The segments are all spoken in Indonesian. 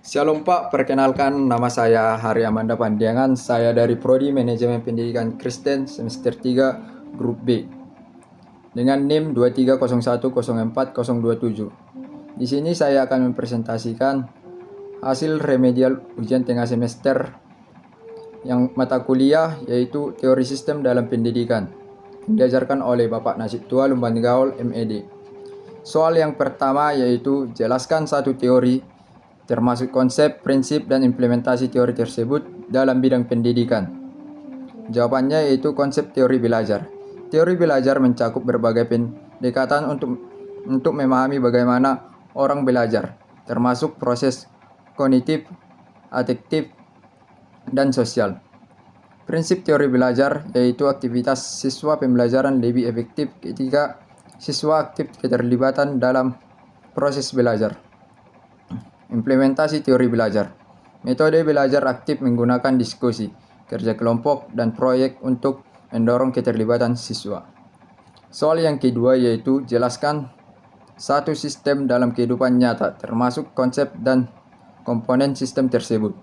Shalom Pak, perkenalkan nama saya Hari Amanda Pandiangan. Saya dari Prodi Manajemen Pendidikan Kristen semester 3 Grup B dengan NIM 230104027. Di sini saya akan mempresentasikan hasil remedial ujian tengah semester yang mata kuliah yaitu Teori Sistem dalam Pendidikan yang diajarkan oleh Bapak Nasib Tua Lumban Gaul MED. Soal yang pertama yaitu jelaskan satu teori termasuk konsep, prinsip, dan implementasi teori tersebut dalam bidang pendidikan. Jawabannya yaitu konsep teori belajar. Teori belajar mencakup berbagai pendekatan untuk memahami bagaimana orang belajar, termasuk proses kognitif, afektif, dan sosial. Prinsip teori belajar yaitu aktivitas siswa pembelajaran lebih efektif ketika siswa aktif keterlibatan dalam proses belajar. Implementasi teori belajar. Metode belajar aktif menggunakan diskusi, kerja kelompok, dan proyek untuk mendorong keterlibatan siswa. Soal yang kedua yaitu jelaskan satu sistem dalam kehidupan nyata, termasuk konsep dan komponen sistem tersebut.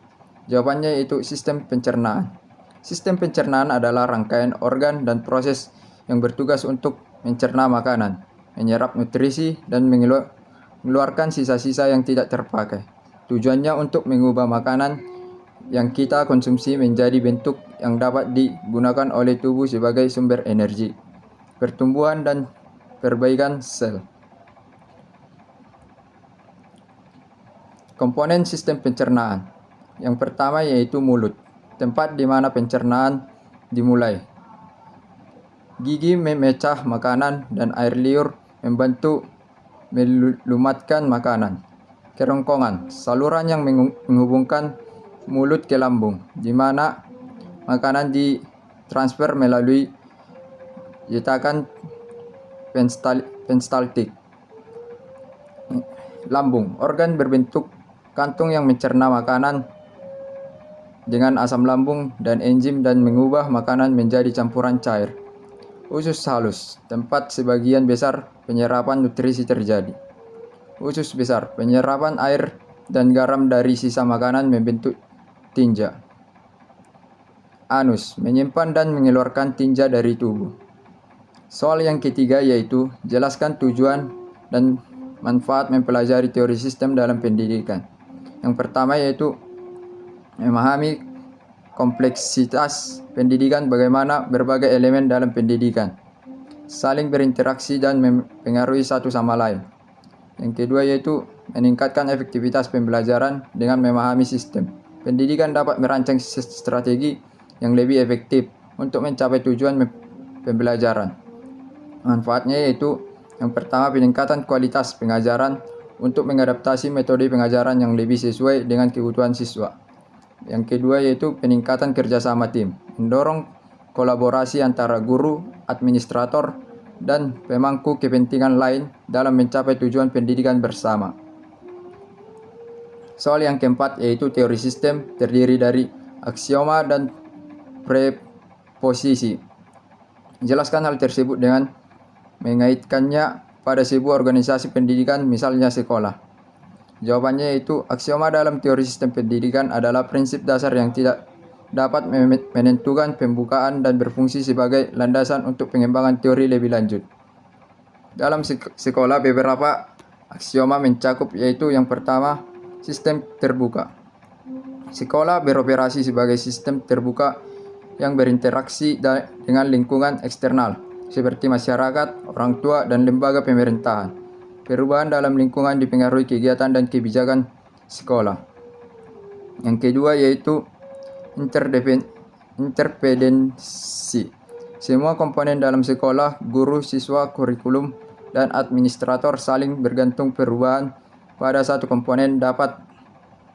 Jawabannya yaitu sistem pencernaan. Sistem pencernaan adalah rangkaian organ dan proses yang bertugas untuk mencerna makanan, menyerap nutrisi, dan mengeluarkan sisa-sisa yang tidak terpakai. Tujuannya untuk mengubah makanan yang kita konsumsi menjadi bentuk yang dapat digunakan oleh tubuh sebagai sumber energi, pertumbuhan, dan perbaikan sel. Komponen sistem pencernaan. Yang pertama yaitu mulut, tempat di mana pencernaan dimulai. Gigi memecah makanan dan air liur membantu melumatkan makanan. Kerongkongan, saluran yang menghubungkan mulut ke lambung, di mana makanan ditransfer melalui jetakan peristaltik. Lambung, organ berbentuk kantung yang mencerna makanan dengan asam lambung dan enzim dan mengubah makanan menjadi campuran cair. Usus halus, tempat sebagian besar penyerapan nutrisi terjadi. Usus besar, penyerapan air dan garam dari sisa makanan membentuk tinja. Anus, menyimpan dan mengeluarkan tinja dari tubuh. Soal yang ketiga yaitu jelaskan tujuan dan manfaat mempelajari teori sistem dalam pendidikan. Yang pertama yaitu memahami kompleksitas pendidikan, bagaimana berbagai elemen dalam pendidikan saling berinteraksi dan mempengaruhi satu sama lain. Yang kedua yaitu meningkatkan efektivitas pembelajaran dengan memahami sistem. Pendidikan dapat merancang strategi yang lebih efektif untuk mencapai tujuan pembelajaran. Manfaatnya yaitu yang pertama peningkatan kualitas pengajaran untuk mengadaptasi metode pengajaran yang lebih sesuai dengan kebutuhan siswa. Yang kedua yaitu peningkatan kerjasama tim, mendorong kolaborasi antara guru, administrator, dan pemangku kepentingan lain dalam mencapai tujuan pendidikan bersama. Soal yang keempat yaitu teori sistem terdiri dari aksioma dan preposisi. Jelaskan hal tersebut dengan mengaitkannya pada sebuah organisasi pendidikan, misalnya sekolah. Jawabannya yaitu aksioma dalam teori sistem pendidikan adalah prinsip dasar yang tidak dapat menentukan pembukaan dan berfungsi sebagai landasan untuk pengembangan teori lebih lanjut. Dalam sekolah beberapa aksioma mencakup yaitu yang pertama, sistem terbuka. Sekolah beroperasi sebagai sistem terbuka yang berinteraksi dengan lingkungan eksternal seperti masyarakat, orang tua, dan lembaga pemerintahan. Perubahan dalam lingkungan dipengaruhi kegiatan dan kebijakan sekolah. Yang kedua yaitu interdependensi. Semua komponen dalam sekolah, guru, siswa, kurikulum, dan administrator saling bergantung. Perubahan pada satu komponen dapat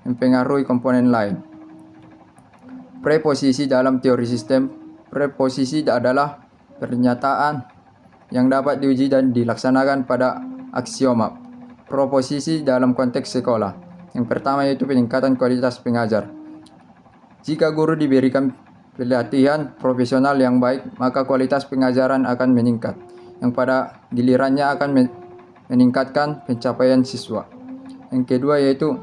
mempengaruhi komponen lain. Preposisi dalam teori sistem. Preposisi adalah pernyataan yang dapat diuji dan dilaksanakan pada aksioma. Proposisi dalam konteks sekolah. Yang pertama yaitu peningkatan kualitas pengajar. Jika guru diberikan pelatihan profesional yang baik, maka kualitas pengajaran akan meningkat, yang pada gilirannya akan meningkatkan pencapaian siswa. Yang kedua yaitu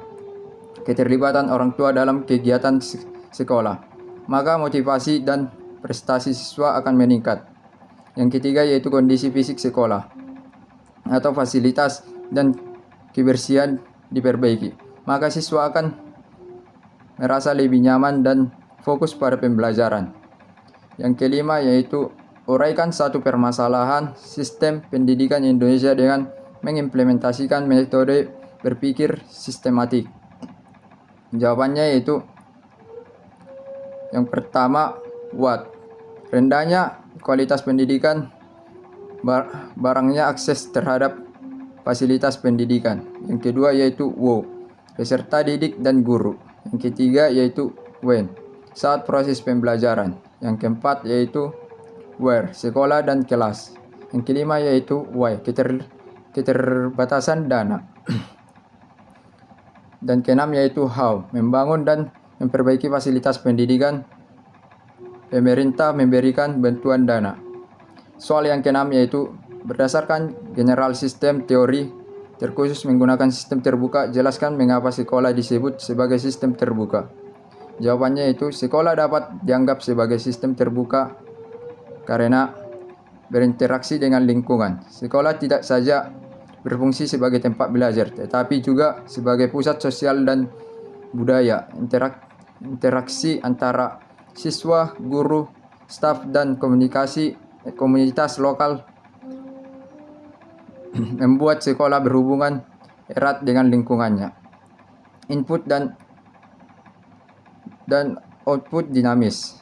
keterlibatan orang tua dalam kegiatan sekolah, maka motivasi dan prestasi siswa akan meningkat. Yang ketiga yaitu kondisi fisik sekolah atau fasilitas dan kebersihan diperbaiki, maka siswa akan merasa lebih nyaman dan fokus pada pembelajaran. Yang kelima yaitu uraikan satu permasalahan sistem pendidikan Indonesia dengan mengimplementasikan metode berpikir sistematik. Jawabannya yaitu yang pertama, what? Rendahnya kualitas pendidikan, barangnya akses terhadap fasilitas pendidikan. Yang kedua yaitu wow, peserta didik dan guru. Yang ketiga yaitu when, saat proses pembelajaran. Yang keempat yaitu where, sekolah dan kelas. Yang kelima yaitu why, keterbatasan dana. Dan keenam yaitu how, membangun dan memperbaiki fasilitas pendidikan. Pemerintah memberikan bantuan dana. Soal yang keenam yaitu berdasarkan general sistem teori terkhusus menggunakan sistem terbuka, jelaskan mengapa sekolah disebut sebagai sistem terbuka. Jawabannya itu sekolah dapat dianggap sebagai sistem terbuka karena berinteraksi dengan lingkungan. Sekolah tidak saja berfungsi sebagai tempat belajar, tetapi juga sebagai pusat sosial dan budaya. Interaksi antara siswa, guru, staf, dan komunitas lokal membuat sekolah berhubungan erat dengan lingkungannya. Input dan output dinamis.